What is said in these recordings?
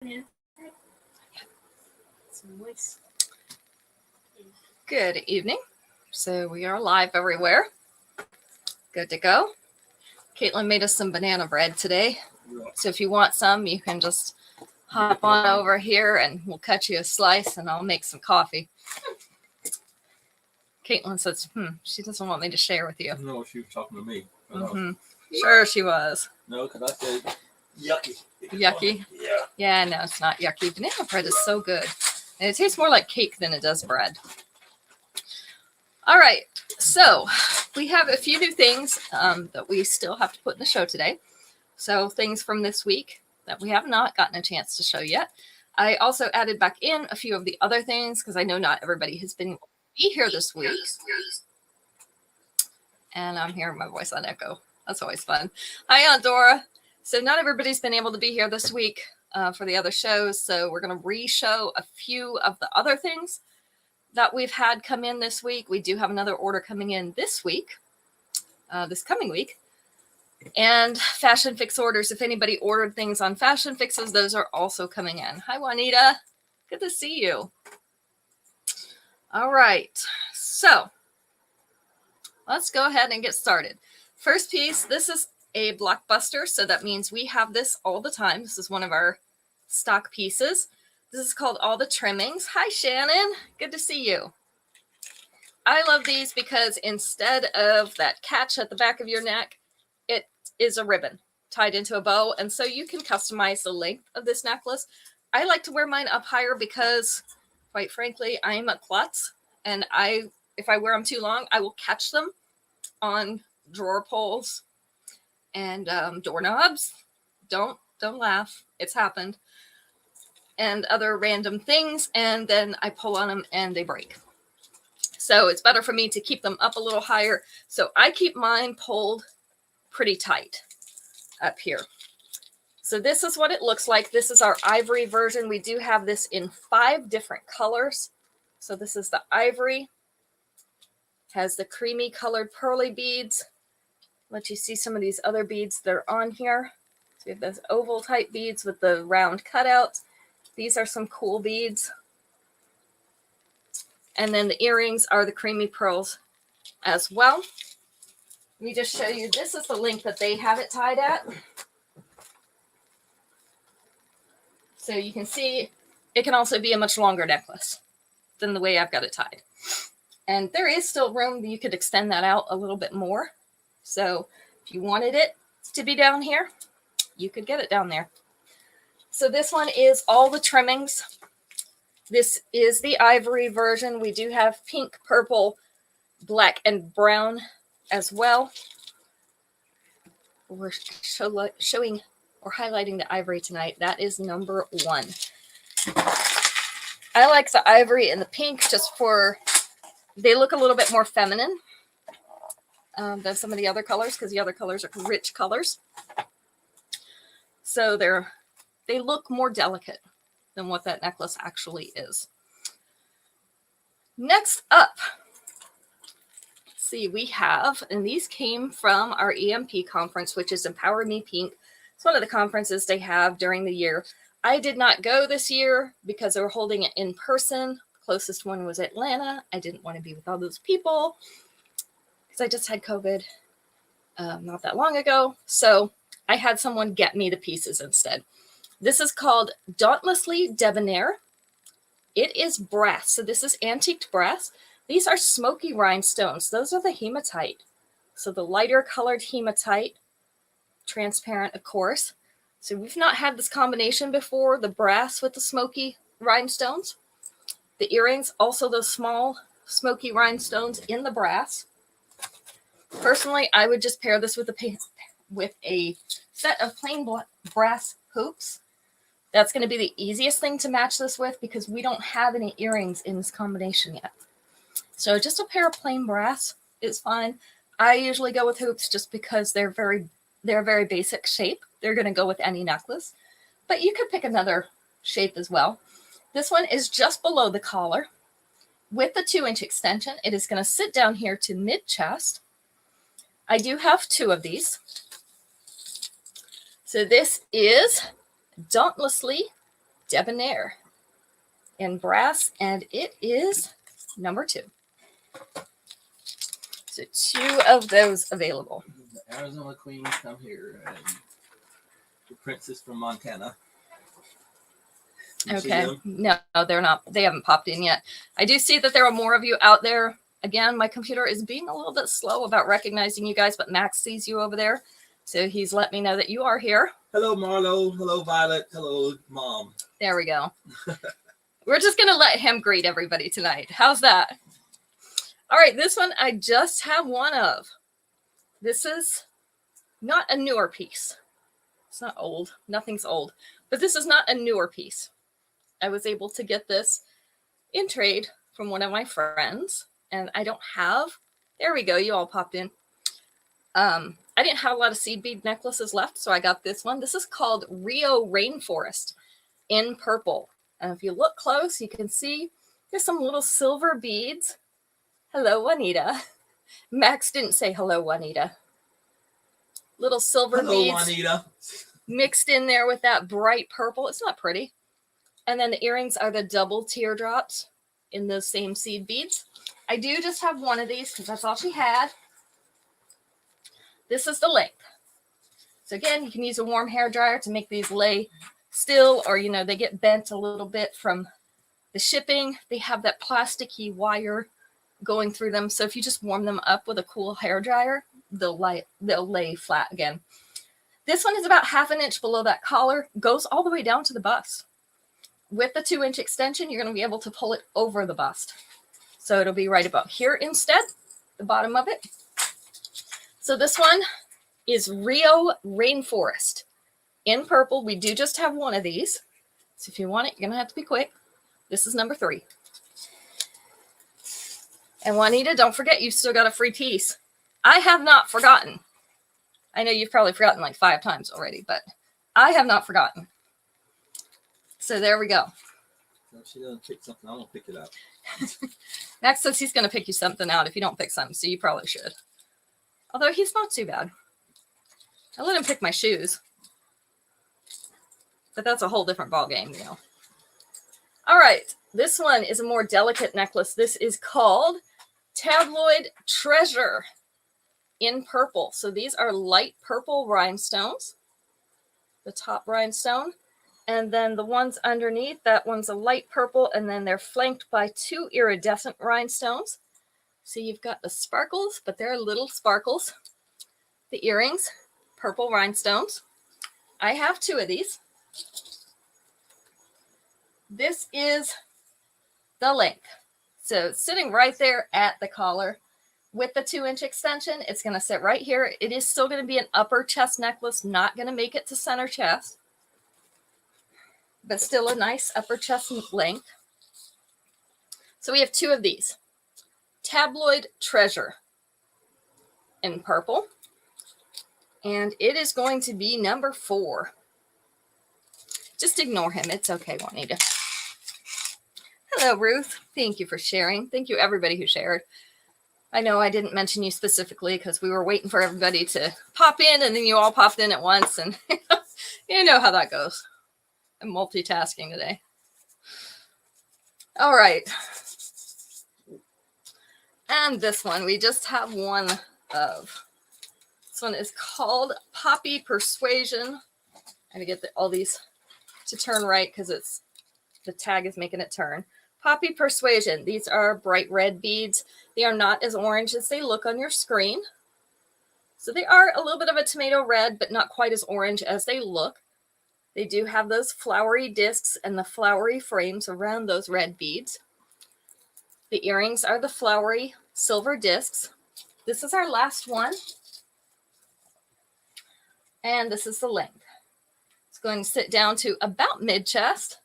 Yeah. Good evening. So we are live everywhere. Good to go. Caitlin made us some banana bread today. So if you want some, you can just hop on over here and we'll cut you a slice and I'll make some coffee. Caitlin says, she doesn't want me to share with you. No, she was talking to me. Sure she was. No, because I said yucky. Yucky? Yeah. Yeah, no, it's not yucky. Banana bread is so good. And it tastes more like cake than it does bread. All right, so we have a few new things that we still have to put in the show today. So things from this week that we have not gotten a chance to show yet. I also added back in a few of the other things because I know not everybody has been here this week. And I'm hearing my voice on echo. That's always fun. Hi, Aunt Dora. So not everybody's been able to be here this week for the other shows. So we're going to re-show a few of the other things that we've had come in this week. We do have another order coming in this week, this coming week. And Fashion Fix orders. If anybody ordered things on Fashion Fixes, those are also coming in. Hi, Juanita. Good to see you. All right. So let's go ahead and get started. First piece, this is a blockbuster. So that means we have this all the time. This is one of our stock pieces. This is called All the Trimmings. Hi, Shannon. Good to see you. I love these because instead of that catch at the back of your neck, it is a ribbon tied into a bow. And so you can customize the length of this necklace. I like to wear mine up higher because, quite frankly, I'm a klutz. And if I wear them too long, I will catch them on drawer pulls and doorknobs. Don't laugh. It's happened. And other random things, and then I pull on them and they break. So it's better for me to keep them up a little higher. So I keep mine pulled pretty tight up here. So this is what it looks like. This is our ivory version. We do have this in 5 different colors. So this is the ivory. Has the creamy colored pearly beads. Let you see some of these other beads that are on here. So we have those oval type beads with the round cutouts. These are some cool beads. And then the earrings are the creamy pearls as well. Let me just show you. This is the length that they have it tied at. So you can see it can also be a much longer necklace than the way I've got it tied. And there is still room that you could extend that out a little bit more. So if you wanted it to be down here, you could get it down there. So this one is all the trimmings. This is the ivory version. We do have pink, purple, black, and brown as well. We're showing or highlighting the ivory tonight. That is number 1. I like the ivory and the pink just for, they look a little bit more feminine than some of the other colors because the other colors are rich colors. So they look more delicate than what that necklace actually is. Next up, let's see, we have, and these came from our EMP conference, which is Empower Me Pink. It's one of the conferences they have during the year. I did not go this year because they were holding it in person. Closest one was Atlanta. I didn't want to be with all those people because I just had COVID not that long ago. So I had someone get me the pieces instead. This is called Dauntlessly Debonair. It is brass. So this is antiqued brass. These are smoky rhinestones. Those are the hematite. So the lighter colored hematite, transparent, of course. So we've not had this combination before, the brass with the smoky rhinestones. The earrings, also those small smoky rhinestones in the brass. Personally, I would just pair this with a set of plain brass hoops. That's going to be the easiest thing to match this with because we don't have any earrings in this combination yet. So just a pair of plain brass is fine. I usually go with hoops just because they're a very basic shape. They're going to go with any necklace, but you could pick another shape as well. This one is just below the collar with the 2-inch extension. It is going to sit down here to mid-chest. I do have 2 of these. So this is Dauntlessly Debonair in brass, and it is number 2. So 2 of those available. The Arizona Queen come here, and the Princess from Montana. Okay. No, they're not. They haven't popped in yet. I do see that there are more of you out there. Again, my computer is being a little bit slow about recognizing you guys, but Max sees you over there. So he's let me know that you are here. Hello, Marlo. Hello, Violet. Hello, Mom. There we go. We're just going to let him greet everybody tonight. How's that? All right. This one I just have one of. This is not a newer piece. It's not old. Nothing's old. But this is not a newer piece. I was able to get this in trade from one of my friends, and I don't have, there we go, you all popped in. I didn't have a lot of seed bead necklaces left, so I got this one. This is called Rio Rainforest in purple. And if you look close, you can see there's some little silver beads. Hello, Juanita. Max didn't say hello, Juanita. Little silver beads. Hello, Juanita. Mixed in there with that bright purple. It's not pretty. And then the earrings are the double teardrops in those same seed beads. I do just have one of these because that's all she had. This is the length. So again, you can use a warm hair dryer to make these lay still, or, you know, they get bent a little bit from the shipping. They have that plasticky wire going through them. So if you just warm them up with a cool hair dryer, they'll lay flat again. This one is about 1/2 inch below that collar, goes all the way down to the bust. With the 2-inch extension, you're going to be able to pull it over the bust. So it'll be right about here instead, the bottom of it. So this one is Rio Rainforest in purple. We do just have one of these. So if you want it, you're going to have to be quick. This is number 3. And Juanita, don't forget, you've still got a free piece. I have not forgotten. I know you've probably forgotten like 5 times already, but I have not forgotten. So there we go. If she doesn't pick something, I'm going to pick it up. Max says he's going to pick you something out if you don't pick something, so you probably should. Although he's not too bad. I let him pick my shoes. But that's a whole different ballgame, you know. All right. This one is a more delicate necklace. This is called Tabloid Treasure in purple. So these are light purple rhinestones. The top rhinestone. And then the ones underneath, that one's a light purple, and then they're flanked by 2 iridescent rhinestones. So you've got the sparkles, but they're little sparkles. The earrings, purple rhinestones. I have 2 of these. This is the length. So sitting right there at the collar with the 2-inch extension, it's going to sit right here. It is still going to be an upper chest necklace, not going to make it to center chest, but still a nice upper chest length. So we have 2 of these. Tabloid Treasure in purple. And it is going to be number 4. Just ignore him. It's okay, Juanita. Hello, Ruth. Thank you for sharing. Thank you, everybody who shared. I know I didn't mention you specifically because we were waiting for everybody to pop in, and then you all popped in at once, and you know how that goes. I'm multitasking today. All right. And this one, we just have one of. This one is called Poppy Persuasion. I gotta get all these to turn right because it's the tag is making it turn. Poppy Persuasion. These are bright red beads. They are not as orange as they look on your screen. So they are a little bit of a tomato red, but not quite as orange as they look. They do have those flowery discs and the flowery frames around those red beads. The earrings are the flowery silver discs. This is our last one. And this is the length. It's going to sit down to about mid-chest.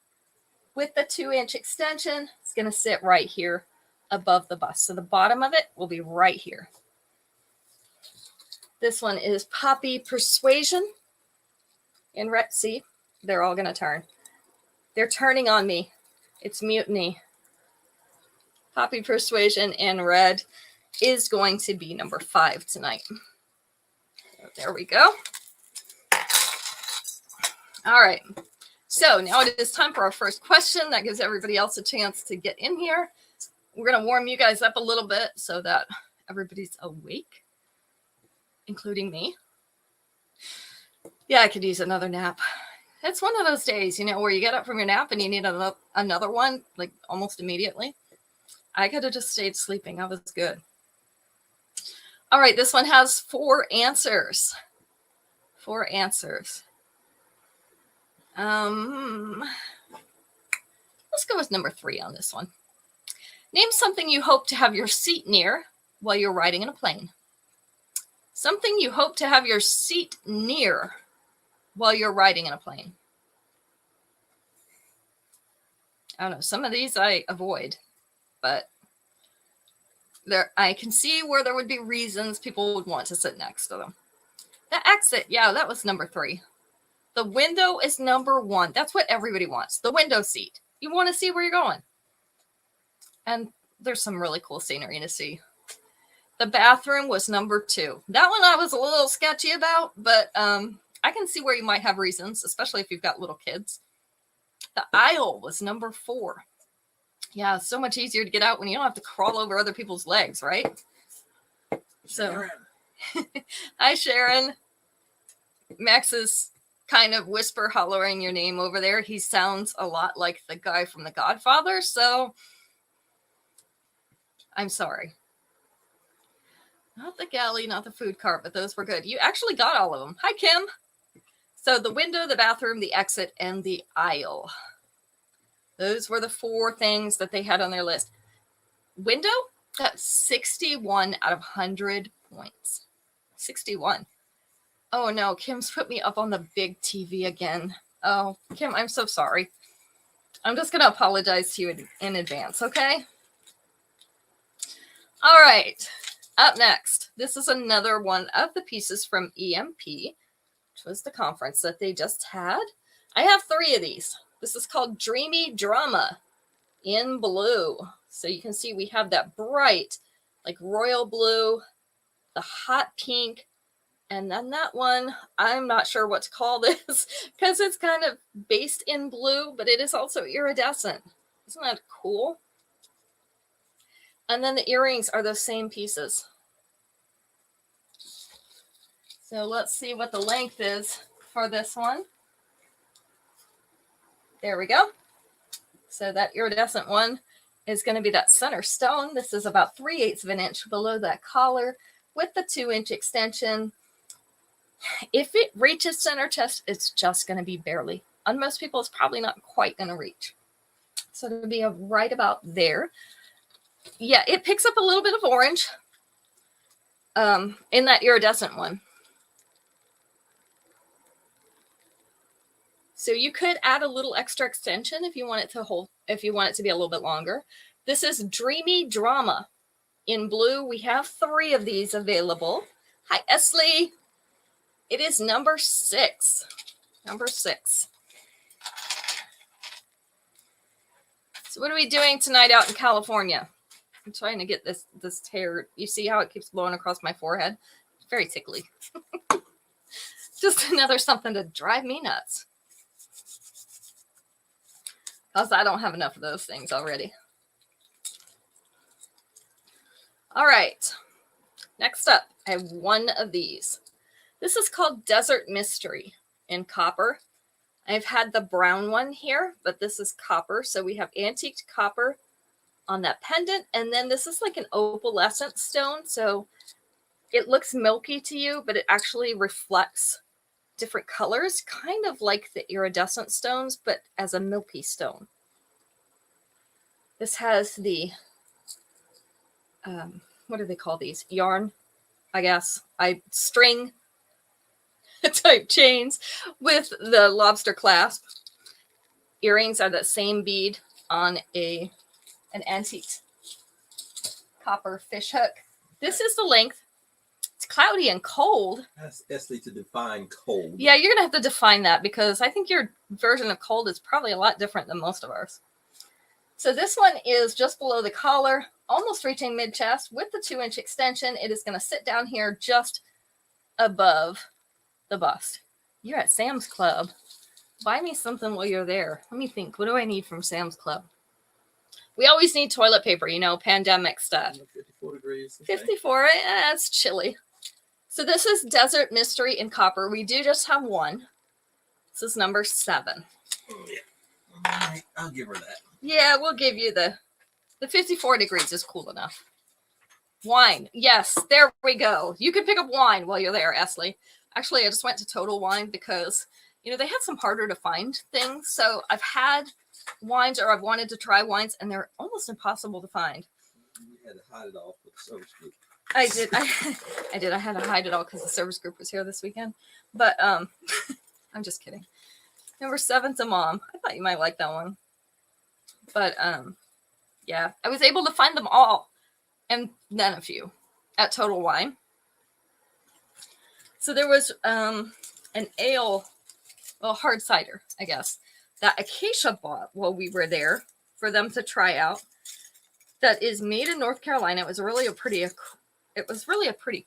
With the 2-inch extension, it's going to sit right here above the bust. So the bottom of it will be right here. This one is Poppy Persuasion in red. See, they're all going to turn. They're turning on me. It's mutiny. Poppy Persuasion in red is going to be number 5 tonight. So there we go. All right. So now it is time for our first question. That gives everybody else a chance to get in here. We're going to warm you guys up a little bit so that everybody's awake, including me. Yeah, I could use another nap. It's one of those days, you know, where you get up from your nap and you need another one, like almost immediately. I could have just stayed sleeping. I was good. All right, this one has 4 answers. 4 answers. Let's go with number 3 on this one. Name something you hope to have your seat near while you're riding in a plane. Something you hope to have your seat near while you're riding in a plane. I don't know. Some of these I avoid, but I can see where there would be reasons people would want to sit next to them. The exit, yeah, that was number 3. The window is number 1. That's what everybody wants. The window seat. You want to see where you're going. And there's some really cool scenery to see. The bathroom was number 2. That one I was a little sketchy about, but I can see where you might have reasons, especially if you've got little kids. The aisle was number 4. Yeah, it's so much easier to get out when you don't have to crawl over other people's legs, right? So, hi, Sharon. Max is kind of whisper hollering your name over there. He sounds a lot like the guy from The Godfather, so I'm sorry. Not the galley, not the food cart, but those were good. You actually got all of them. Hi, Kim. So the window, the bathroom, the exit, and the aisle. Those were the 4 things that they had on their list. Window got 61 out of 100 points. 61. Oh, no. Kim's put me up on the big TV again. Oh, Kim, I'm so sorry. I'm just going to apologize to you in advance, okay? All right. Up next, this is another one of the pieces from EMP, which was the conference that they just had. I have 3 of these. This is called Dreamy Drama in blue. So you can see we have that bright, like royal blue, the hot pink, and then that one, I'm not sure what to call this because it's kind of based in blue, but it is also iridescent. Isn't that cool? And then the earrings are those same pieces. So let's see what the length is for this one. There we go. So that iridescent one is going to be that center stone. This is about 3/8 of an inch below that collar with the 2-inch extension. If it reaches center chest, it's just going to be barely. On most people, it's probably not quite going to reach. So it'll be right about there. Yeah, it picks up a little bit of orange in that iridescent one. So you could add a little extra extension if you want it to hold, if you want it to be a little bit longer. This is Dreamy Drama in blue. We have 3 of these available. Hi, Esley. It is number 6. Number 6. So what are we doing tonight out in California? I'm trying to get this hair. You see how it keeps blowing across my forehead? It's very tickly. Just another something to drive me nuts. Because I don't have enough of those things already. All right. Next up, I have 1 of these. This is called Desert Mystery in copper. I've had the brown one here, but this is copper. So we have antiqued copper on that pendant. And then this is like an opalescent stone. So it looks milky to you, but it actually reflects different colors, kind of like the iridescent stones, but as a milky stone. This has the, what do they call these? Yarn, I guess. String type chains with the lobster clasp. Earrings are that same bead on an antique copper fish hook. This is the length. It's cloudy and cold. Ask Esley to define cold. Yeah, you're going to have to define that because I think your version of cold is probably a lot different than most of ours. So this one is just below the collar, almost reaching mid-chest with the 2-inch extension. It is going to sit down here just above the bust. You're at Sam's Club. Buy me something while you're there. Let me think. What do I need from Sam's Club? We always need toilet paper, you know, pandemic stuff. 54 degrees. Okay. 54, it's chilly. So this is Desert Mystery in copper. We do just have one. This is number 7. Yeah. I'll give her that. Yeah, we'll give you the 54 degrees is cool enough. Wine. Yes, there we go. You can pick up wine while you're there, Esley. Actually, I just went to Total Wine because, you know, they had some harder to find things. So I've had wines or I've wanted to try wines and they're almost impossible to find. We had to hide it off with the service group. I did. I did. I had to hide it all because the service group was here this weekend. But I'm just kidding. Number 7's a mom. I thought you might like that one. But yeah, I was able to find them all and then a few at Total Wine. So there was an ale, well, hard cider, I guess, that Acacia bought while we were there for them to try out. That is made in North Carolina. It was really a pretty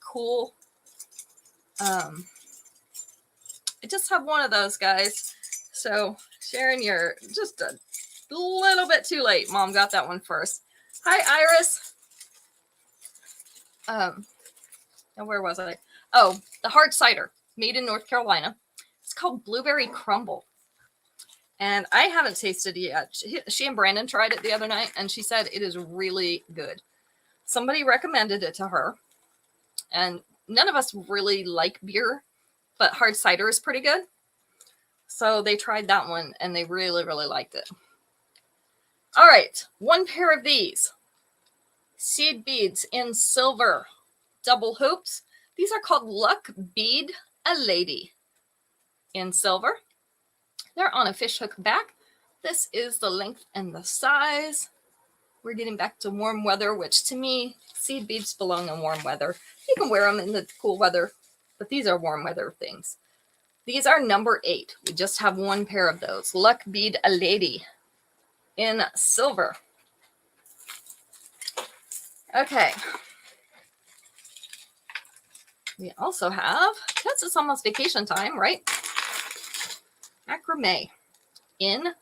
cool. I just have one of those, guys. So Sharon, you're just a little bit too late. Mom got that one first. Hi, Iris. Now where was I? Oh, the hard cider made in North Carolina. It's called Blueberry Crumble. And I haven't tasted it yet. She and Brandon tried it the other night, and she said it is really good. Somebody recommended it to her. And none of us really like beer, but hard cider is pretty good. So they tried that one, and they really, really liked it. All right, one pair of these. Seed beads in silver. Double hoops. These are called Luck Bead a Lady in silver. They're on a fishhook back. This is the length and the size. We're getting back to warm weather, which to me, seed beads belong in warm weather. You can wear them in the cool weather, but these are warm weather things. These are number 8. We just have one pair of those. Luck Bead a Lady in silver. Okay. We also have, because it's almost vacation time, right? Macrame in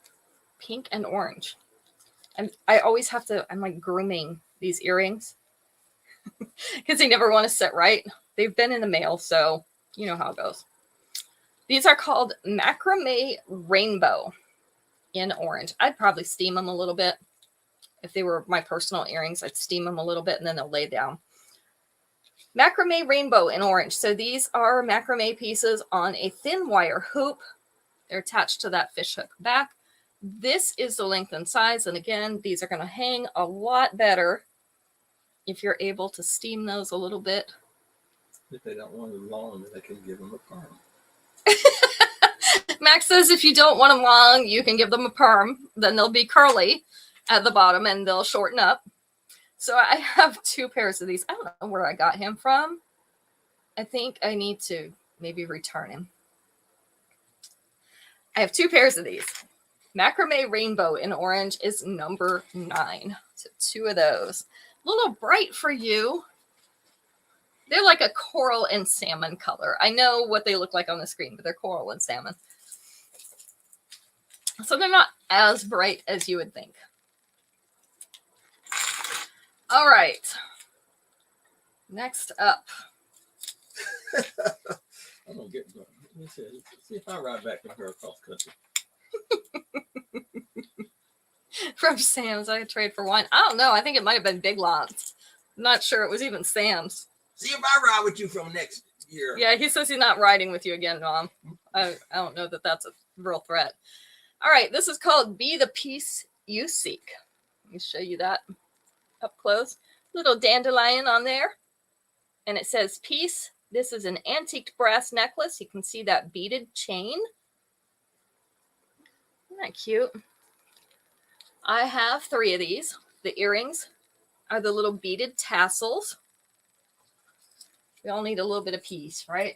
pink and orange. And I always have to, I'm like grooming these earrings because they never want to sit right. They've been in the mail, so you know how it goes. These are called Macrame Rainbow in orange. I'd probably steam them a little bit. If they were my personal earrings, I'd steam them a little bit and then they'll lay down. Macrame Rainbow in orange. So these are macrame pieces on a thin wire hoop. They're attached to that fishhook back. This is the length and size. And again, these are going to hang a lot better if you're able to steam those a little bit. If they don't want them long, then they can give them a perm. Max says if you don't want them long, you can give them a perm. Then they'll be curly at the bottom and they'll shorten up. So I have 2 pairs of these. I don't know where I got him from. I think I need to maybe return him. I have 2 pairs of these. Macrame Rainbow in orange is number 9. So 2 of those. A little bright for you. They're like a coral and salmon color. I know what they look like on the screen, but they're coral and salmon. So they're not as bright as you would think. All right. Next up. I don't get one. Let me see if I ride back with her across country. From Sam's, I trade for wine. I don't know. I think it might have been Big Lots. I'm not sure it was even Sam's. See if I ride with you from next year. Yeah, he says he's not riding with you again, Mom. I don't know that that's a real threat. All right, this is called Be the Peace You Seek. Let me show you that up close. Little dandelion on there. And it says peace. This is an antiqued brass necklace. You can see that beaded chain. Isn't that cute? I have 3 of these. The earrings are the little beaded tassels. We all need a little bit of peace, right?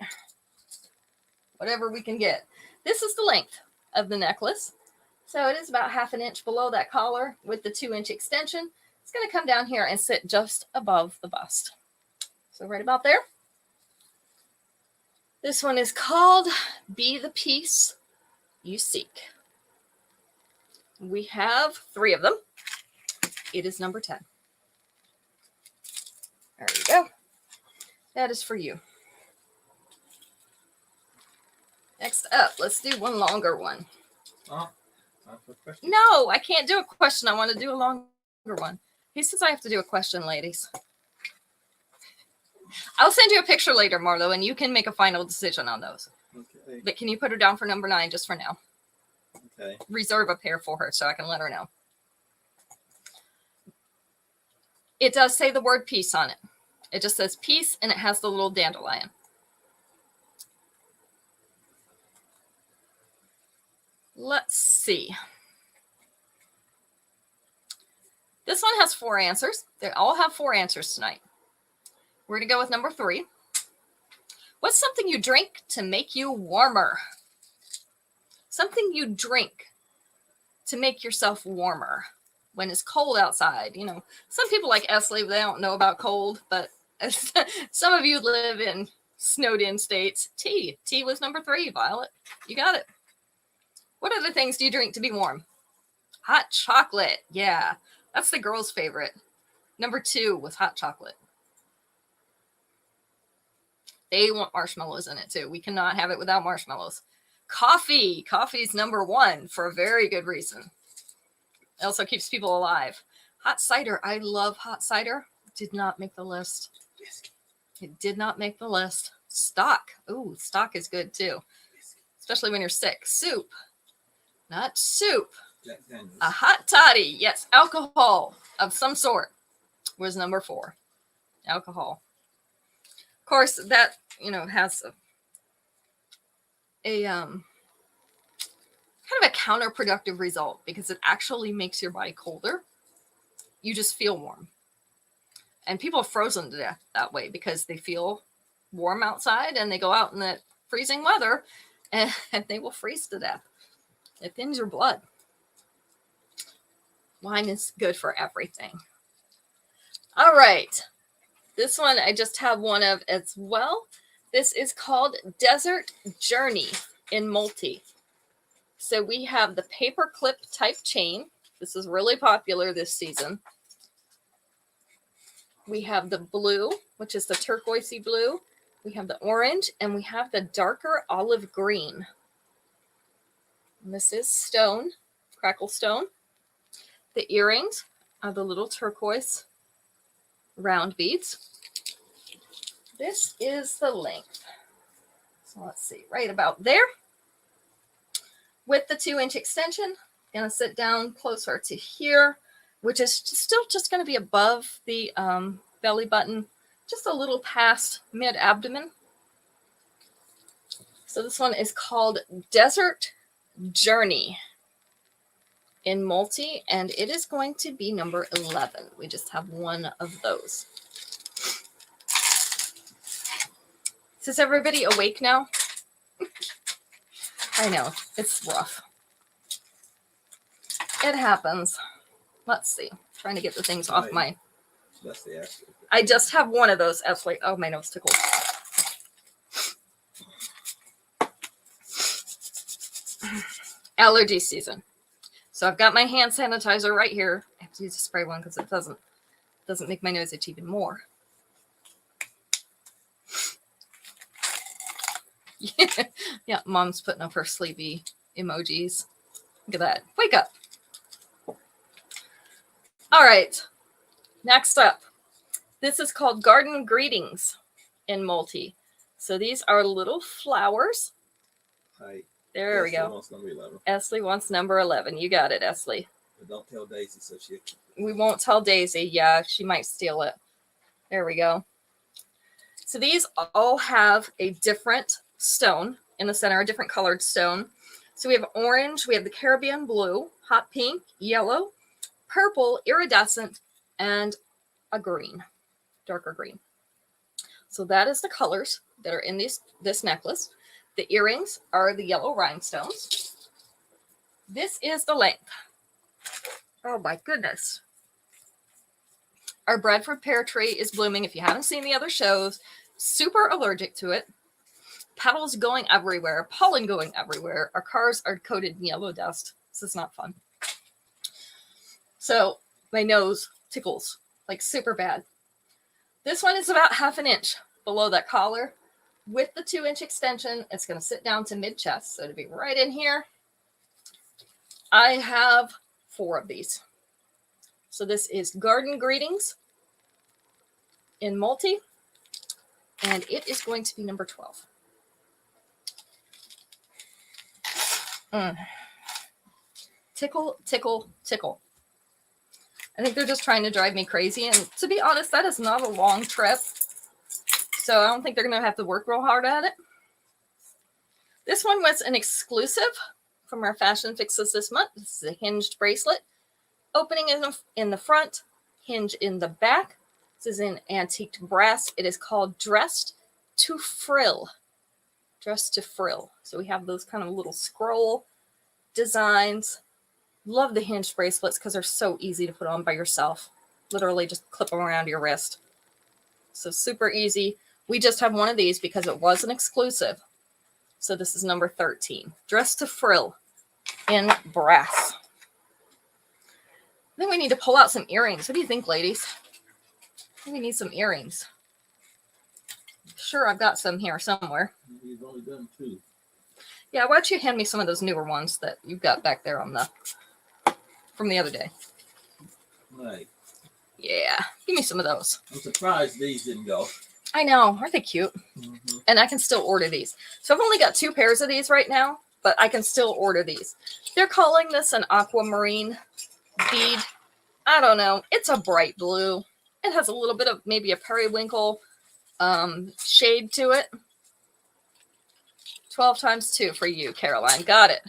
Whatever we can get. This is the length of the necklace. So it is about 1/2 inch below that collar with the 2-inch extension. It's going to come down here and sit just above the bust. So right about there. This one is called Be the Peace you seek. We have 3 of them. It is number 10. There you go. That is for you. Next up, let's do one longer one. Oh, time for a question. No, I can't do a question. I want to do a longer one. He says I have to do a question, ladies. I'll send you a picture later, Marlo, and you can make a final decision on those. Okay. But can you put her down for number 9 just for now? Okay. Reserve a pair for her so I can let her know. It does say the word peace on it. It just says peace, and it has the little dandelion. Let's see. This one has 4 answers. They all have 4 answers tonight. We're going to go with number 3. What's something you drink to make you warmer? Something you drink to make yourself warmer when it's cold outside. You know, some people like Esley, they don't know about cold, but some of you live in snowed-in states. Tea. Tea was number 3, Violet. You got it. What other things do you drink to be warm? Hot chocolate. Yeah, that's the girls' favorite. Number 2 was hot chocolate. They want marshmallows in it too. We cannot have it without marshmallows. Coffee. Coffee is number 1 for a very good reason. It also keeps people alive. Hot cider. I love hot cider. Did not make the list. It did not make the list. Stock. Ooh, stock is good too. Especially when you're sick. Soup. Not soup. Jack Daniels. A hot toddy. Yes, alcohol of some sort was number 4. Alcohol. Of course, that, you know, has a kind of a counterproductive result because it actually makes your body colder. You just feel warm. And people are frozen to death that way because they feel warm outside and they go out in the freezing weather and they will freeze to death. It thins your blood. Wine is good for everything. All right. This one I just have one of as well. This is called Desert Journey in multi. So we have the paper clip type chain. This is really popular this season. We have the blue, which is the turquoisey blue. We have the orange, and we have the darker olive green. And this is stone, crackle stone. The earrings are the little turquoise round beads. This is the length. So let's see, right about there. With the 2-inch extension, I'm going to sit down closer to here, which is still just going to be above the belly button, just a little past mid-abdomen. So this one is called Desert Journey in multi, and it is going to be number 11. We just have one of those. Is everybody awake now? I know, it's rough. It happens. Let's see. Trying to get the things off my... That's the answer. I just have one of those, Esley. Oh, my nose tickled. Allergy season. So I've got my hand sanitizer right here. I have to use a spray one because it doesn't make my nose itch even more. Yeah, Mom's putting up her sleepy emojis. Look at that. Wake up. All right. Next up. This is called Garden Greetings in multi. So these are little flowers. Hi. There we go. Wants number 11. Esley wants number 11. You got it, Esley. But don't tell Daisy so she... We won't tell Daisy. Yeah, she might steal it. There we go. So these all have a different stone in the center, a different colored stone. So we have orange, we have the Caribbean blue, hot pink, yellow, purple, iridescent, and a green, darker green. So that is the colors that are in this necklace. The earrings are the yellow rhinestones. This is the length. Oh my goodness. Our Bradford pear tree is blooming. If you haven't seen the other shows, super allergic to it. Petals going everywhere, pollen going everywhere. Our cars are coated in yellow dust. This is not fun. So my nose tickles like super bad. This one is about 1/2 inch below that collar. With the 2-inch extension, it's going to sit down to mid-chest. So to be right in here, I have 4 of these. So this is Garden Greetings in multi, and it is going to be number 12. Tickle, tickle, tickle. I think they're just trying to drive me crazy. And to be honest, that is not a long trip. So I don't think they're going to have to work real hard at it. This one was an exclusive from our Fashion Fixes this month. This is a hinged bracelet. Opening in the front, hinge in the back. This is in antiqued brass. It is called Dressed to Frill. Dressed to Frill. So we have those kind of little scroll designs. Love the hinged bracelets because they're so easy to put on by yourself. Literally just clip them around your wrist. So super easy. We just have one of these because it was an exclusive. So this is number 13. Dressed to Frill in brass. I think we need to pull out some earrings. What do you think, ladies? I think we need some earrings. Sure, I've got some here somewhere. You've only done 2. Yeah, why don't you hand me some of those newer ones that you've got back there on from the other day? Right. Yeah, give me some of those. I'm surprised these didn't go. I know. Aren't they cute? Mm-hmm. And I can still order these. So I've only got 2 pairs of these right now, but I can still order these. They're calling this an aquamarine bead. I don't know. It's a bright blue. It has a little bit of maybe a periwinkle shade to it. 12 times 2 for you, Caroline. Got it.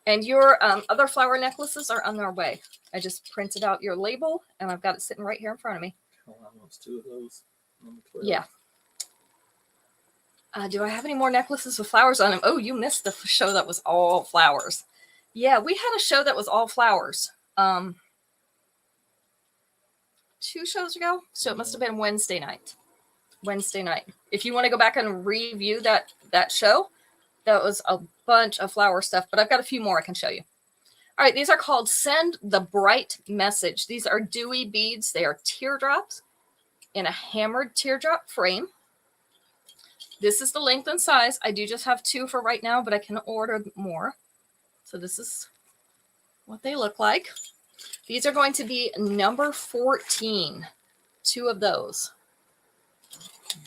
And your other flower necklaces are on their way. I just printed out your label, and I've got it sitting right here in front of me. Oh, I want 2 of those. Number 12. Yeah. Do I have any more necklaces with flowers on them? Oh, you missed the show that was all flowers. Yeah, we had a show that was all flowers 2 shows ago. So it must have been Wednesday night. If you want to go back and review that show, that was a bunch of flower stuff, but I've got a few more I can show you. All right, these are called Send the Bright Message. These are dewy beads. They are teardrops in a hammered teardrop frame. This is the length and size. I do just have 2 for right now, but I can order more. So this is what they look like. These are going to be number 14. 2 of those.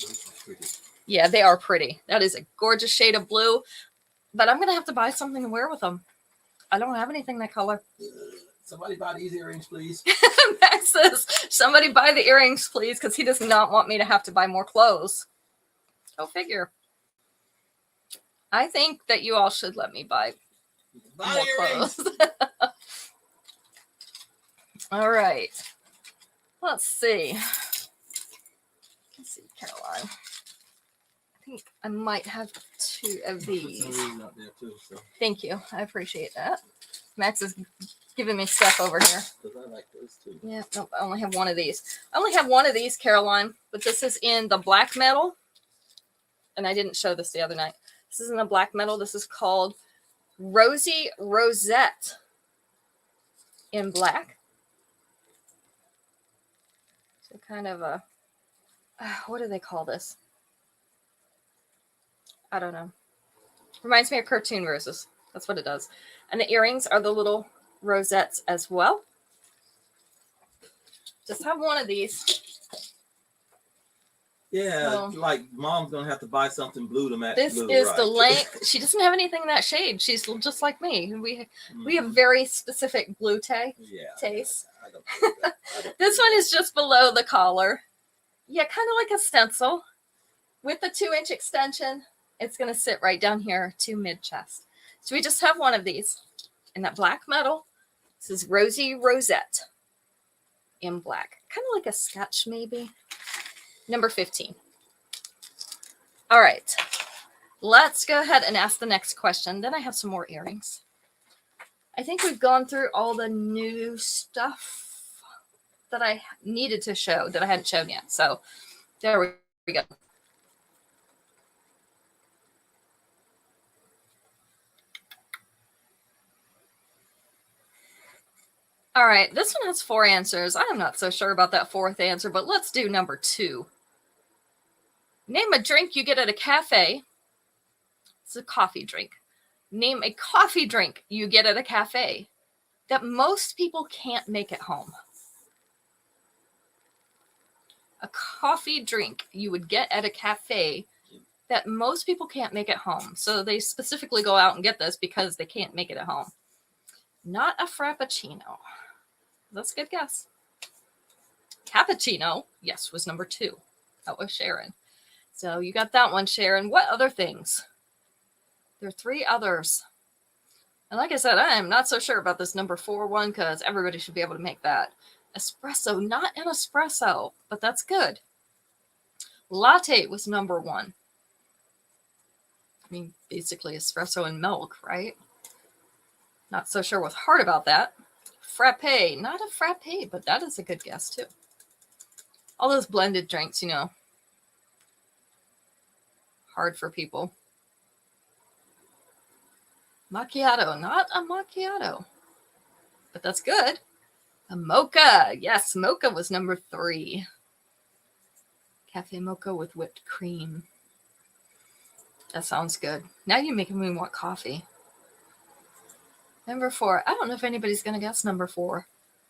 Those are pretty. Yeah, they are pretty. That is a gorgeous shade of blue, but I'm going to have to buy something to wear with them. I don't have anything that color. Somebody buy these earrings, please. Max says, somebody buy the earrings, please, because he does not want me to have to buy more clothes. Go figure. I think that you all should let me buy more clothes. All right. Let's see. Caroline. I think I might have 2 of these. Out there too, so. Thank you. I appreciate that. Max is giving me stuff over here. I like those too. Yeah, nope, I only have 1 of these. I only have 1 of these, Caroline, but this is in the black metal. And I didn't show this the other night. This is in the black metal. This is called Rosy Rosette in black. So kind of a, what do they call this? I don't know. Reminds me of cartoon roses. That's what it does. And the earrings are the little rosettes as well. Just have 1 of these. Yeah, like mom's gonna have to buy something blue to match. This blue, is right? the length. She doesn't have anything in that shade. She's just like me. We have very specific blue taste. I don't This one is just below the collar. Yeah, kind of like a stencil. With the 2-inch extension, it's going to sit right down here to mid-chest. So we just have 1 of these in that black metal. This is Rosy Rosette in black. Kind of like a sketch, maybe. Number 15. All right. Let's go ahead and ask the next question. Then I have some more earrings. I think we've gone through all the new stuff that I needed to show that I hadn't shown yet. So there we go. All right, this one has 4 answers. I'm not so sure about that 4th answer, but let's do number 2. Name a drink you get at a cafe. It's a coffee drink. Name a coffee drink you get at a cafe that most people can't make at home. A coffee drink you would get at a cafe that most people can't make at home. So they specifically go out and get this because they can't make it at home. Not a frappuccino. That's a good guess. Cappuccino, yes, was number 2. That was Sharon. So you got that one, Sharon. What other things? There are 3 others. And like I said, I am not so sure about this number 4 one because everybody should be able to make that. Espresso, not an espresso, but that's good. Latte was number 1. I mean, basically espresso and milk, right? Not so sure what's hard about that. Frappe, not a frappe, but that is a good guess too. All those blended drinks, you know, hard for people. Macchiato, not a macchiato, but that's good. A mocha, yes, mocha was number 3. Cafe mocha with whipped cream. That sounds good. Now you're making me want coffee. Number 4. I don't know if anybody's going to guess number 4.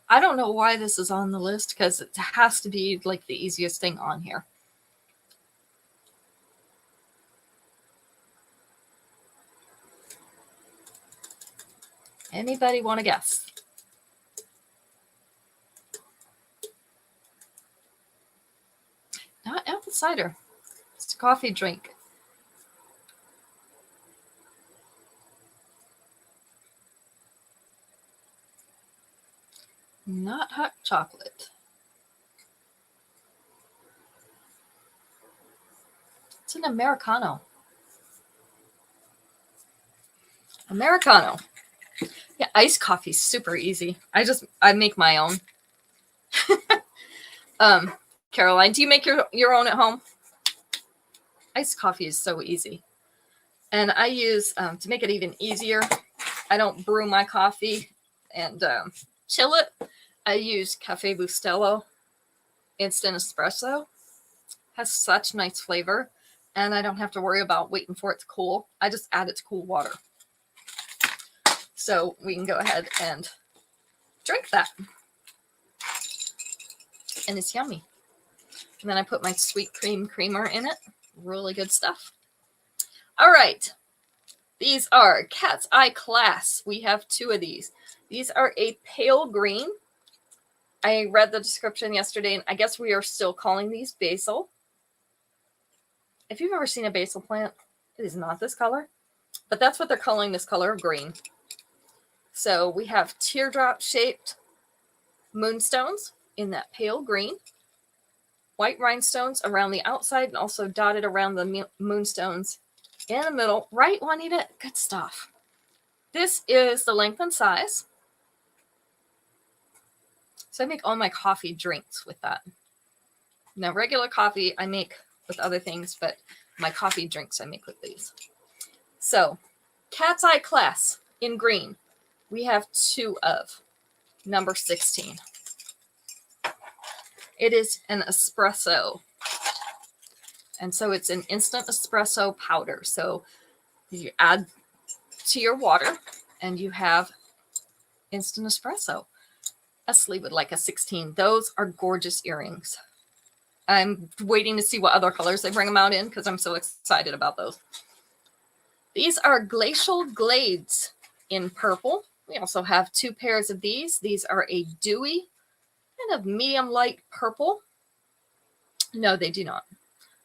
I don't know why this is on the list because it has to be like the easiest thing on here. Anybody want to guess? Not apple cider. It's a coffee drink. Not hot chocolate. It's an Americano. Americano. Yeah, iced coffee is super easy. I make my own. Caroline, do you make your own at home? Iced coffee is so easy. And I use, to make it even easier, I don't brew my coffee and chill it. I use Cafe Bustelo instant espresso. Has such nice flavor. And I don't have to worry about waiting for it to cool. I just add it to cool water. So we can go ahead and drink that. And it's yummy. And then I put my sweet cream creamer in it. Really good stuff. All right. These are Cat's Eye Class. We have 2 of these. These are a pale green. I read the description yesterday, and I guess we are still calling these basil. If you've ever seen a basil plant, it is not this color, but that's what they're calling this color of green. So we have teardrop-shaped moonstones in that pale green, white rhinestones around the outside and also dotted around the moonstones in the middle. Right, Juanita? Good stuff. This is the length and size. So I make all my coffee drinks with that. Now, regular coffee I make with other things, but my coffee drinks I make with these. So, Cat's Eye Class in green. We have 2 of. Number 16. It is an espresso. And so it's an instant espresso powder. So you add to your water and you have instant espresso. Leslie would like a 16. Those are gorgeous earrings. I'm waiting to see what other colors they bring them out in because I'm so excited about those. These are Glacial Glades in purple. We also have 2 pairs of these. These are a dewy kind of medium light purple. No, they do not.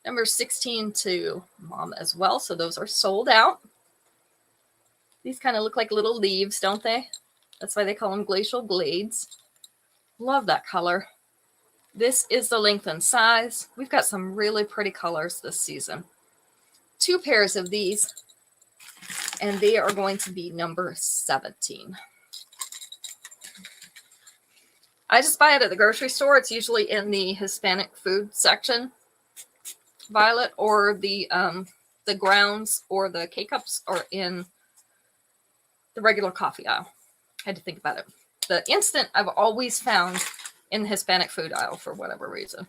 Number 16 to Mom as well. So those are sold out. These kind of look like little leaves, don't they? That's why they call them Glacial Glades. Love that color. This is the length and size. We've got some really pretty colors this season. 2 pairs of these. And they are going to be number 17. I just buy it at the grocery store. It's usually in the Hispanic food section, Violet, or the grounds or the K-cups are in the regular coffee aisle. I had to think about it. The instant I've always found in the Hispanic food aisle for whatever reason.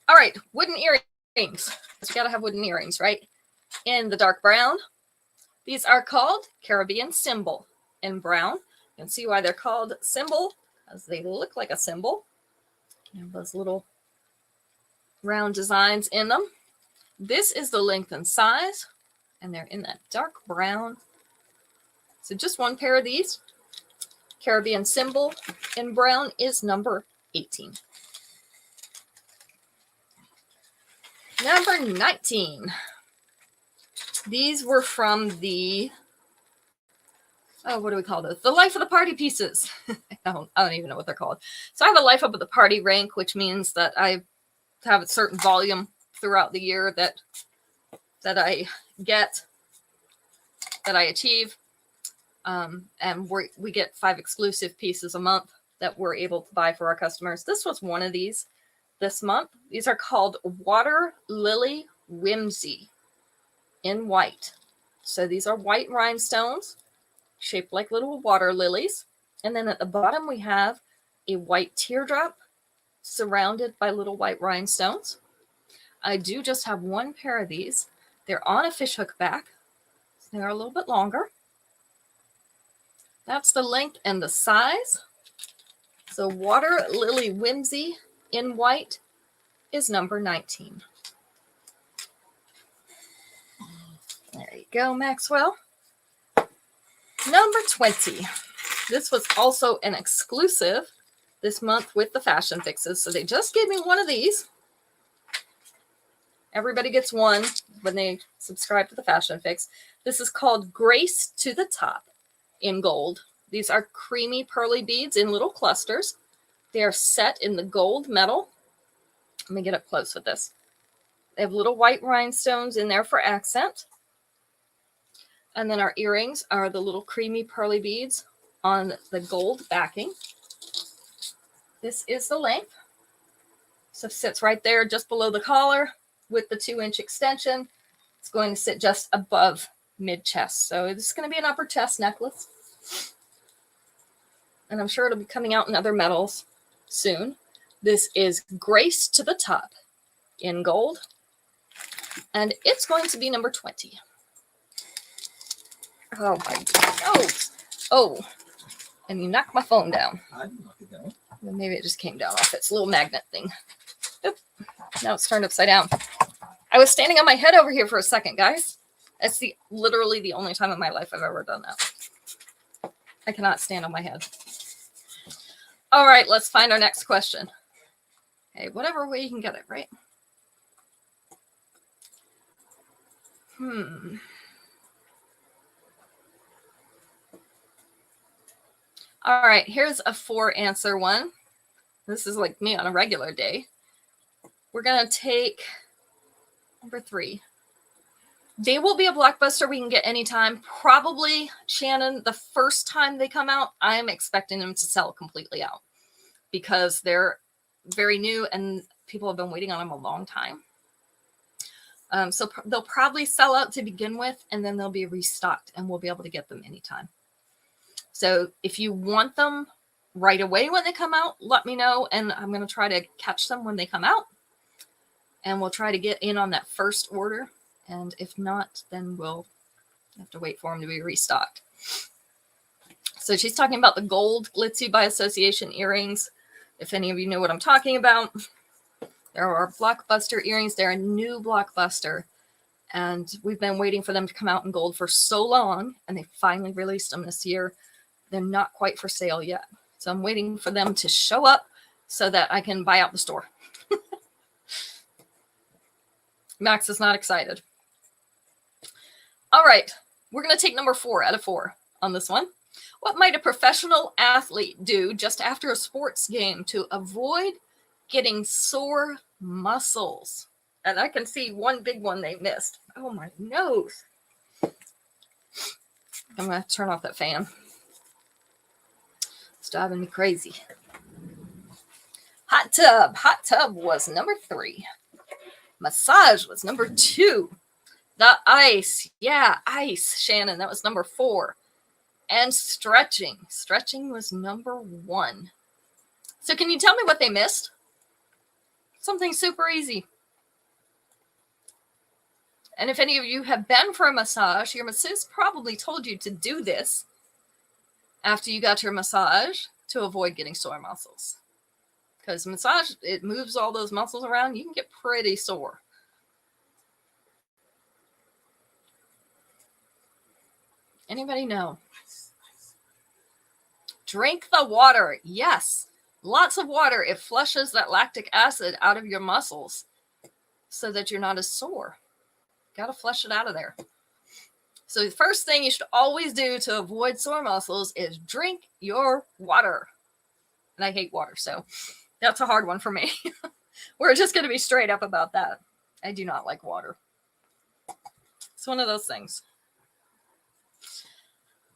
All right, wooden earrings. You gotta have wooden earrings, right? In the dark brown. These are called Caribbean symbol in brown. You can see why they're called symbol, as they look like a symbol. You have those little round designs in them. This is the length and size, and they're in that dark brown. So just one pair of these. Caribbean symbol in brown is number 18. Number 19. These were from the, what do we call those? The Life of the Party pieces. I don't even know what they're called. So I have a Life of the Party rank, which means that I have a certain volume throughout the year that I get, that I achieve. And we get 5 exclusive pieces a month that we're able to buy for our customers. This was one of these this month. These are called Water Lily Whimsy in white. So these are white rhinestones shaped like little water lilies. And then at the bottom, we have a white teardrop surrounded by little white rhinestones. I do just have one pair of these. They're on a fishhook back. So they're a little bit longer. That's the length and the size. So Water Lily Whimsy in white is number 19. There you go, Maxwell. Number 20. This was also an exclusive this month with the Fashion Fixes. So they just gave me one of these. Everybody gets one when they subscribe to the Fashion Fix. This is called Grace to the Top in gold. These are creamy pearly beads in little clusters. They are set in the gold metal. Let me get up close with this. They have little white rhinestones in there for accent. And then our earrings are the little creamy pearly beads on the gold backing. This is the length. So it sits right there just below the collar with the 2-inch extension. It's going to sit just above mid-chest. So this is going to be an upper chest necklace. And I'm sure it'll be coming out in other metals soon. This is Grace to the Top in gold. And it's going to be number 20. Oh my nose. Oh, and you knocked my phone down. I didn't knock it down. Well, maybe it just came down off its little magnet thing. Oop. Now it's turned upside down. I was standing on my head over here for a second, guys. That's literally the only time in my life I've ever done that. I cannot stand on my head. All right, let's find our next question. Hey, whatever way you can get it, right? All right, here's a 4-answer one. This is like me on a regular day. We're going to take number 3. They will be a blockbuster we can get anytime. Probably, Shannon, the first time they come out, I'm expecting them to sell completely out because they're very new and people have been waiting on them a long time. So they'll probably sell out to begin with, and then they'll be restocked and we'll be able to get them anytime. So if you want them right away when they come out, let me know, and I'm going to try to catch them when they come out. And we'll try to get in on that first order. And if not, then we'll have to wait for them to be restocked. So she's talking about the gold Glitzy by Association earrings. If any of you know what I'm talking about, there are blockbuster earrings. They're a new blockbuster. And we've been waiting for them to come out in gold for so long. And they finally released them this year. They're not quite for sale yet. So I'm waiting for them to show up so that I can buy out the store. Max is not excited. All right, we're going to take number 4 out of 4 on this one. What might a professional athlete do just after a sports game to avoid getting sore muscles? And I can see one big one they missed. Oh, my nose. I'm going to turn off that fan. It's driving me crazy. Hot tub. Hot tub was number 3. Massage was number 2. The ice. Yeah, ice, Shannon. That was number 4. And stretching. Stretching was number 1. So can you tell me what they missed? Something super easy. And if any of you have been for a massage, your masseuse probably told you to do this after you got your massage to avoid getting sore muscles. Because massage, it moves all those muscles around. You can get pretty sore. Anybody know? Drink the water. Yes. Lots of water. It flushes that lactic acid out of your muscles so that you're not as sore. Got to flush it out of there. So the first thing you should always do to avoid sore muscles is drink your water. And I hate water, so that's a hard one for me. We're just going to be straight up about that. I do not like water. It's one of those things.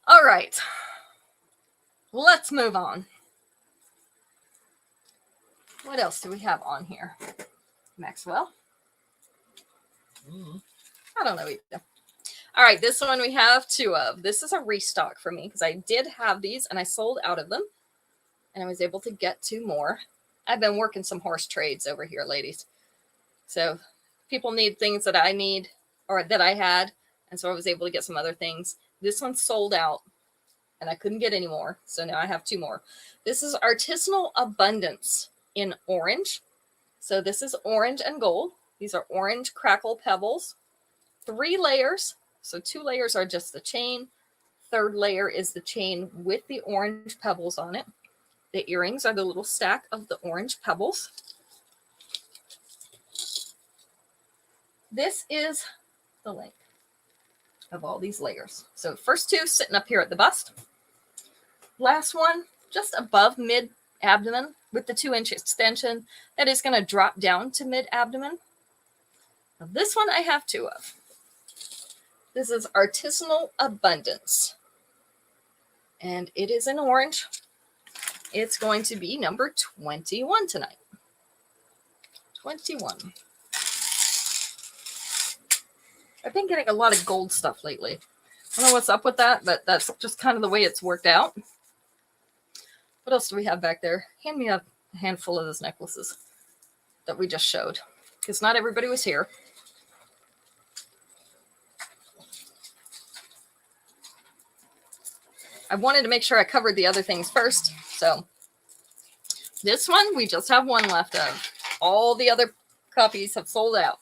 All right. Let's move on. What else do we have on here? Maxwell? I don't know either. All right, this one we have 2 of. This is a restock for me because I did have these and I sold out of them. And I was able to get 2 more. I've been working some horse trades over here, ladies. So people need things that I need or that I had. And so I was able to get some other things. This one sold out and I couldn't get any more. So now I have 2 more. This is Artisanal Abundance in orange. So this is orange and gold. These are orange crackle pebbles. 3 layers. So 2 layers are just the chain. 3rd layer is the chain with the orange pebbles on it. The earrings are the little stack of the orange pebbles. This is the length of all these layers. So first 2 sitting up here at the bust. Last one just above mid-abdomen with the 2-inch extension. That is going to drop down to mid-abdomen. Now this one I have 2 of. This is Artisanal Abundance. And it is in orange. It's going to be number 21 tonight. 21. I've been getting a lot of gold stuff lately. I don't know what's up with that, but that's just kind of the way it's worked out. What else do we have back there? Hand me a handful of those necklaces that we just showed, because not everybody was here. I wanted to make sure I covered the other things first. So this one, we just have 1 left of. All the other copies have sold out.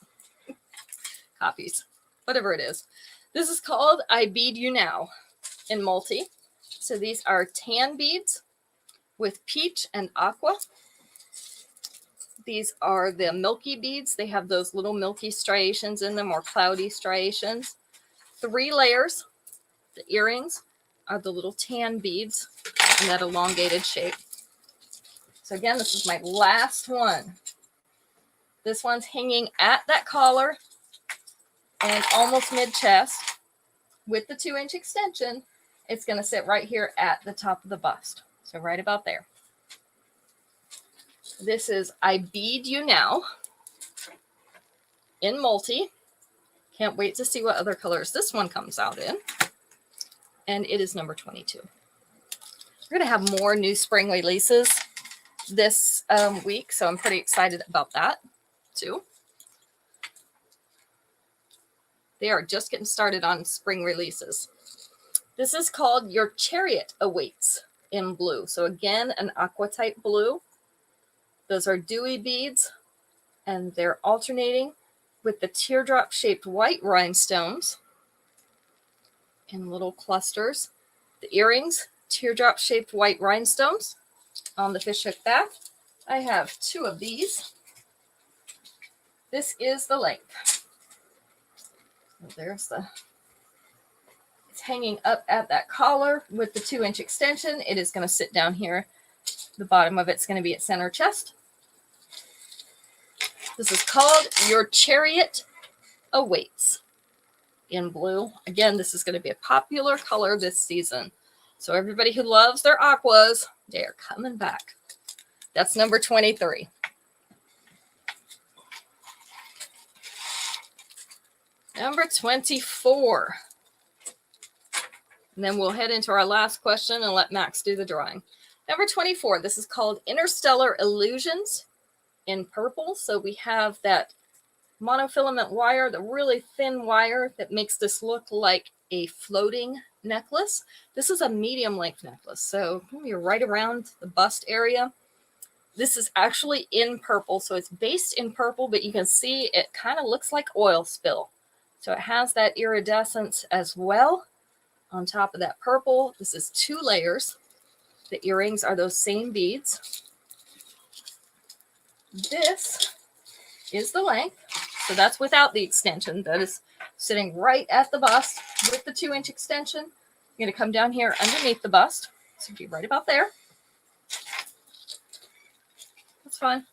Copies, whatever it is. This is called I Bead You Now in multi. So these are tan beads with peach and aqua. These are the milky beads. They have those little milky striations in them or cloudy striations. 3 layers. The earrings are the little tan beads in that elongated shape. So again, this is my last one. This one's hanging at that collar and almost mid-chest with the 2-inch extension. It's going to sit right here at the top of the bust. So right about there. This is I Bead You Now in multi. Can't wait to see what other colors this one comes out in. And it is number 22. We're going to have more new spring releases this week, so I'm pretty excited about that too. They are just getting started on spring releases. This is called Your Chariot Awaits in blue. So again, an aqua type blue. Those are dewy beads, and they're alternating with the teardrop shaped white rhinestones in little clusters. The earrings, teardrop shaped white rhinestones on the fishhook back. I have 2 of these. This is the length. There's it's hanging up at that collar with the 2-inch extension. It is going to sit down here. The bottom of it's going to be at center chest. This is called Your Chariot Awaits in blue. Again, this is going to be a popular color this season. So everybody who loves their aquas, they are coming back. That's number 23. Number 24. And then we'll head into our last question and let Max do the drawing. Number 24, this is called Interstellar Illusions in purple. So we have that monofilament wire, the really thin wire that makes this look like a floating necklace. This is a medium length necklace. So you're right around the bust area. This is actually in purple. So it's based in purple, but you can see it kind of looks like oil spill. So it has that iridescence as well on top of that purple. This is 2 layers. The earrings are those same beads. This is the length. So that's without the extension. That is sitting right at the bust with the 2-inch extension. You're going to come down here underneath the bust. So be right about there. That's fine.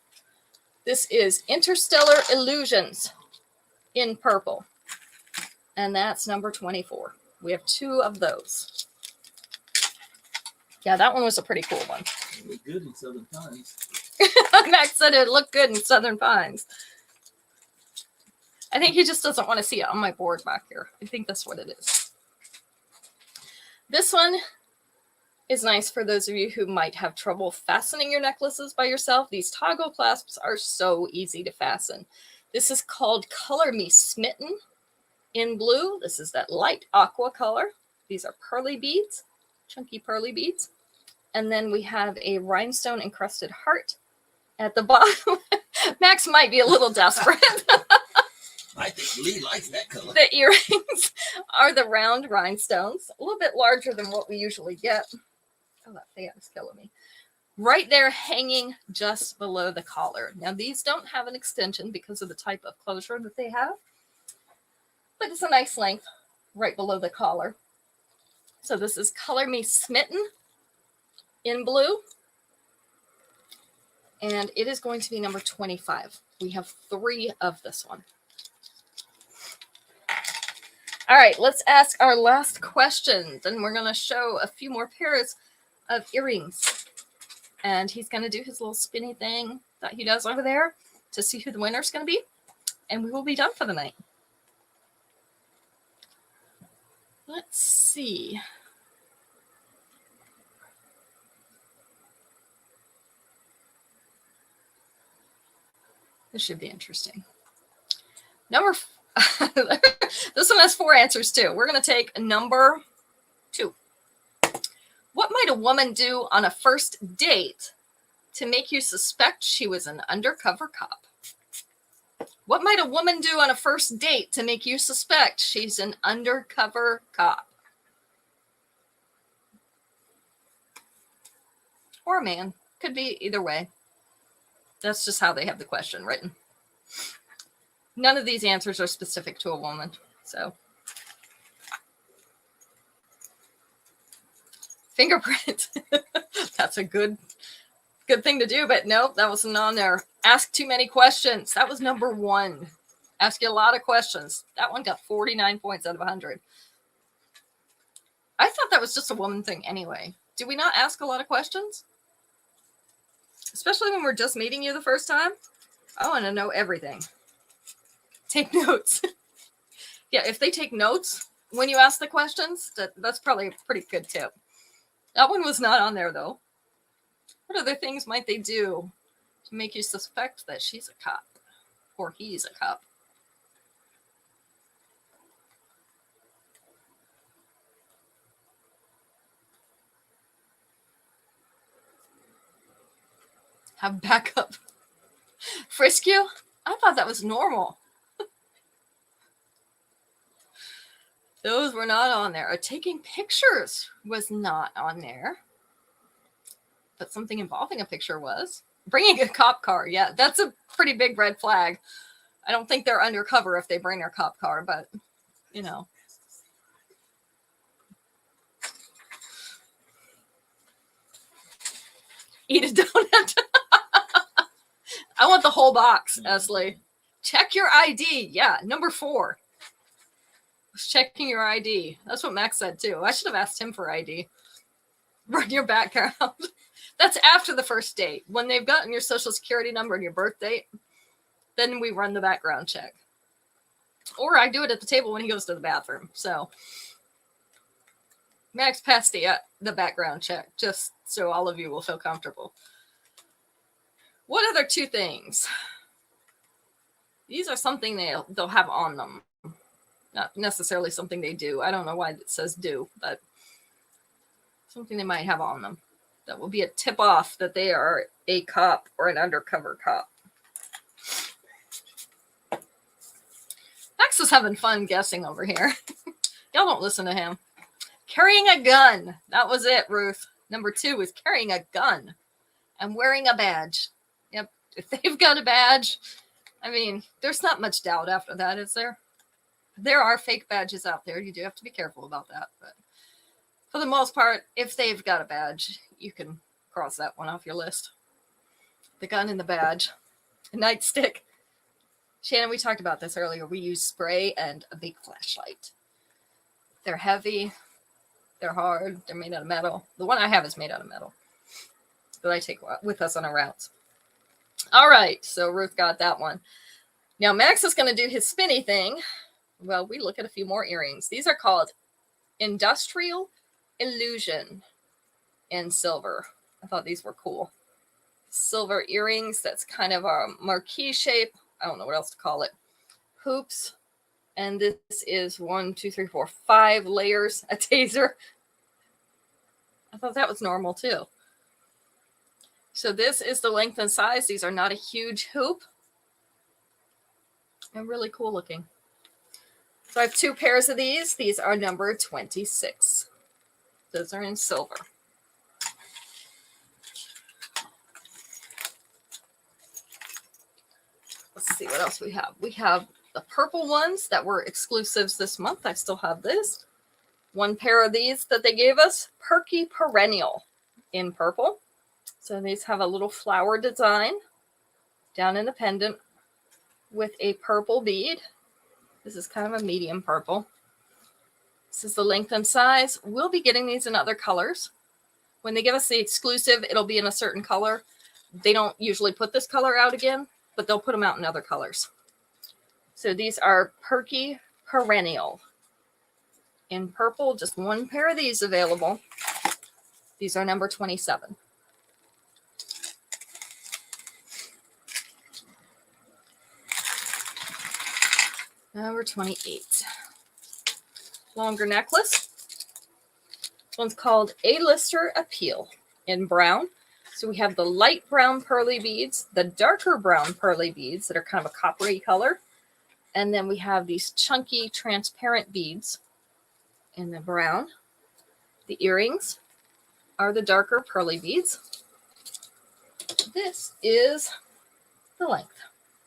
This is Interstellar Illusions in purple. And that's number 24. We have 2 of those. Yeah, that one was a pretty cool one. It looked good in Southern Pines. Max said it looked good in Southern Pines. I think he just doesn't want to see it on my board back here. I think that's what it is. This one is nice for those of you who might have trouble fastening your necklaces by yourself. These toggle clasps are so easy to fasten. This is called Color Me Smitten in blue. This is that light aqua color. These are pearly beads, chunky pearly beads. And then we have a rhinestone encrusted heart at the bottom. Max might be a little desperate. I think Lee likes that color. The earrings are the round rhinestones, a little bit larger than what we usually get. Oh, that fan is killing me. Right there hanging just below the collar. Now, these don't have an extension because of the type of closure that they have, but it's a nice length right below the collar. So this is Color Me Smitten in blue, and it is going to be number 25. We have 3 of this one. All right, let's ask our last question. Then we're going to show a few more pairs of earrings. And he's going to do his little spinny thing that he does over there to see who the winner is going to be. And we will be done for the night. Let's see. This should be interesting. This one has 4 answers too. We're going to take number 2. What might a woman do on a first date to make you suspect she was an undercover cop? What might a woman do on a first date to make you suspect she's an undercover cop? Or a man. Could be either way. That's just how they have the question written. None of these answers are specific to a woman. So, fingerprint. That's a good thing to do, but nope, that wasn't on there. Ask too many questions. That was number 1. Ask you a lot of questions. That one got 49 points out of 100. I thought that was just a woman thing anyway. Do we not ask a lot of questions? Especially when we're just meeting you the first time. I want to know everything. Take notes. Yeah, if they take notes when you ask the questions, that's probably a pretty good tip. That one was not on there, though. What other things might they do to make you suspect that she's a cop or he's a cop? Have backup. Frisk you? I thought that was normal. Those were not on there. Taking pictures was not on there. But something involving a picture was. Bringing a cop car. Yeah, that's a pretty big red flag. I don't think they're undercover if they bring their cop car, but, you know. Eat a donut. I want the whole box, Esley. Check your ID. Yeah, number 4. Checking your ID. That's what Max said too. I should have asked him for ID. Run your background. That's after the first date. When they've gotten your social security number and your birth date, then we run the background check. Or I do it at the table when he goes to the bathroom. So Max passed the background check, just so all of you will feel comfortable. What other two things? These are something they'll have on them. Not necessarily something they do. I don't know why it says do, but something they might have on them. That will be a tip off that they are a cop or an undercover cop. Max is having fun guessing over here. Y'all don't listen to him. Carrying a gun. That was it, Ruth. Number 2 is carrying a gun and wearing a badge. Yep. If they've got a badge, I mean, there's not much doubt after that, is there? There are fake badges out there. You do have to be careful about that. But for the most part, if they've got a badge, you can cross that one off your list. The gun and the badge. A nightstick. Shannon, we talked about this earlier. We use spray and a big flashlight. They're heavy. They're hard. They're made out of metal. The one I have is made out of metal that I take with us on our routes. All right. So Ruth got that one. Now Max is going to do his spinny thing. Well, we look at a few more earrings. These are called Industrial Illusion in silver. I thought these were cool. Silver earrings. That's kind of a marquee shape. I don't know what else to call it. Hoops. And this is 1, 2, 3, 4, 5 layers. A taser. I thought that was normal too. So this is the length and size. These are not a huge hoop. And really cool looking. So I have 2 pairs of these. These are number 26. Those are in silver. Let's see what else we have. We have the purple ones that were exclusives this month. I still have this. 1 pair of these that they gave us. Perky Perennial in purple. So these have a little flower design down in the pendant with a purple bead. This is kind of a medium purple. This is the length and size. We'll be getting these in other colors. When they give us the exclusive, it'll be in a certain color. They don't usually put this color out again, but they'll put them out in other colors. So these are Perky Perennial in purple. Just 1 pair of these available. These are number 27. Number 28. Longer necklace. This one's called A-Lister Appeal in brown. So we have the light brown pearly beads, the darker brown pearly beads that are kind of a coppery color. And then we have these chunky transparent beads in the brown. The earrings are the darker pearly beads. This is the length.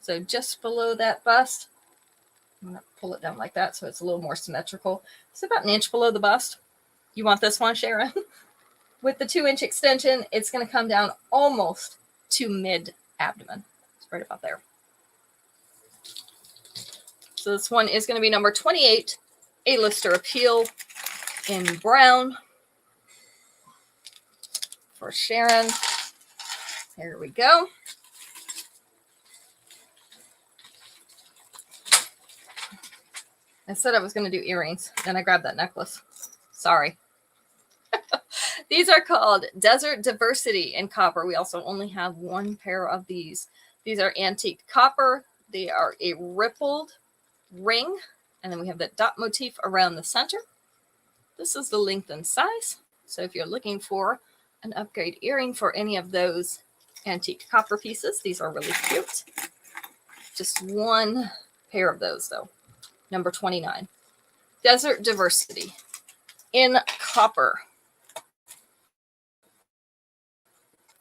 So just below that bust. I'm going to pull it down like that so it's a little more symmetrical. It's about 1 inch below the bust. You want this one, Sharon? With the 2-inch extension, it's going to come down almost to mid-abdomen. It's right about there. So this one is going to be number 28, A-Lister Appeal in brown for Sharon. Here we go. I said I was going to do earrings, then I grabbed that necklace. Sorry. These are called Desert Diversity in copper. We also only have 1 pair of these. These are antique copper. They are a rippled ring, and then we have that dot motif around the center. This is the length and size. So if you're looking for an upgrade earring for any of those antique copper pieces, these are really cute. Just 1 pair of those though. Number 29. Desert Diversity in copper.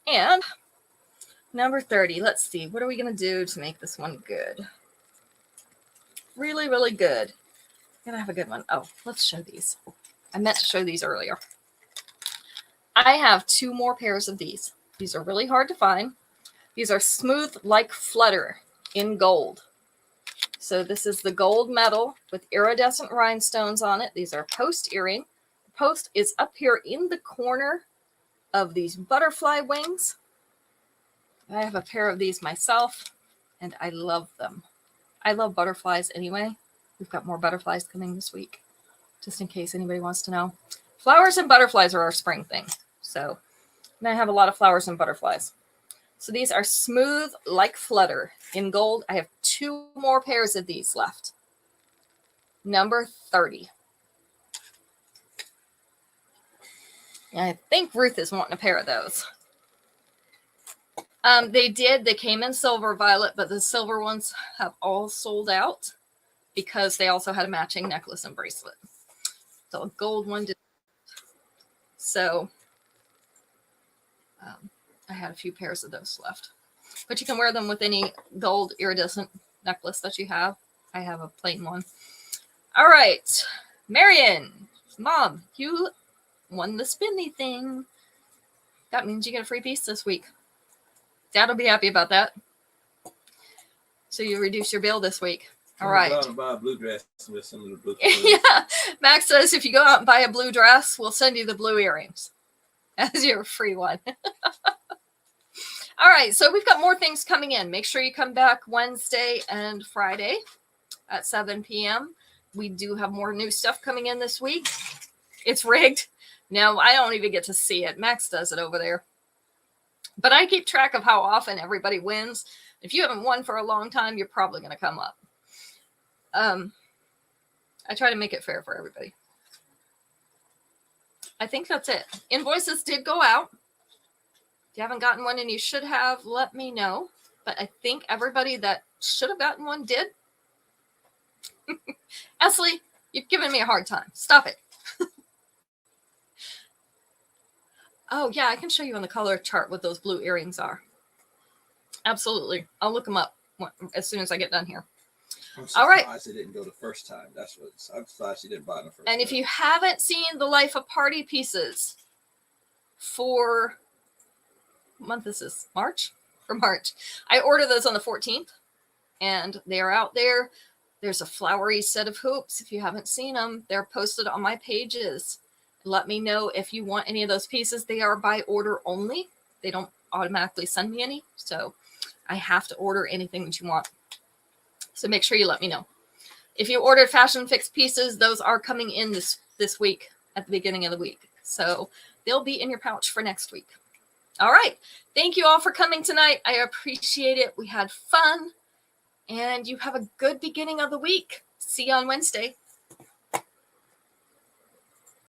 And number 30. Let's see. What are we going to do to make this one good? Really, really good. I'm going to have a good one. Oh, let's show these. I meant to show these earlier. I have 2 more pairs of these. These are really hard to find. These are Smooth Like Flutter in gold. So this is the gold metal with iridescent rhinestones on it. These are post earring. The post is up here in the corner of these butterfly wings. I have a pair of these myself, and I love them. I love butterflies anyway. We've got more butterflies coming this week, just in case anybody wants to know. Flowers and butterflies are our spring thing. So I have a lot of flowers and butterflies. So these are Smooth Like Flutter in gold. I have 2 more pairs of these left. Number 30. And I think Ruth is wanting a pair of those. They came in silver, Violet, but the silver ones have all sold out because they also had a matching necklace and bracelet. So a gold one did. So I had a few pairs of those left, but you can wear them with any gold iridescent necklace that you have. I have a plain one. All right, Marion, Mom, you won the spinny thing. That means you get a free piece this week. Dad will be happy about that. So you reduce your bill this week. All right. Go out and buy a blue dress with some of the blue. Yeah. Max says if you go out and buy a blue dress, we'll send you the blue earrings as your free one. All right. So we've got more things coming in. Make sure you come back Wednesday and Friday at 7 p.m. We do have more new stuff coming in this week. It's rigged. Now, I don't even get to see it. Max does it over there. But I keep track of how often everybody wins. If you haven't won for a long time, you're probably going to come up. I try to make it fair for everybody. I think that's it. Invoices did go out. If you haven't gotten one and you should have, let me know. But I think everybody that should have gotten one did. Esley, you've given me a hard time. Stop it. Oh, yeah, I can show you on the color chart what those blue earrings are. Absolutely. I'll look them up as soon as I get done here. I'm All right. surprised it didn't go the first time. I'm surprised she didn't buy the first And time. if you haven't seen the Life of Party pieces for what month is this? March? For March. I ordered those on the 14th, and they are out there. There's a flowery set of hoops. If you haven't seen them, they're posted on my pages. Let me know if you want any of those pieces. They are by order only. They don't automatically send me any. So I have to order anything that you want. So make sure you let me know. If you ordered Fashion Fix pieces, those are coming in this week at the beginning of the week. So they'll be in your pouch for next week. All right. Thank you all for coming tonight. I appreciate it. We had fun. And you have a good beginning of the week. See you on Wednesday.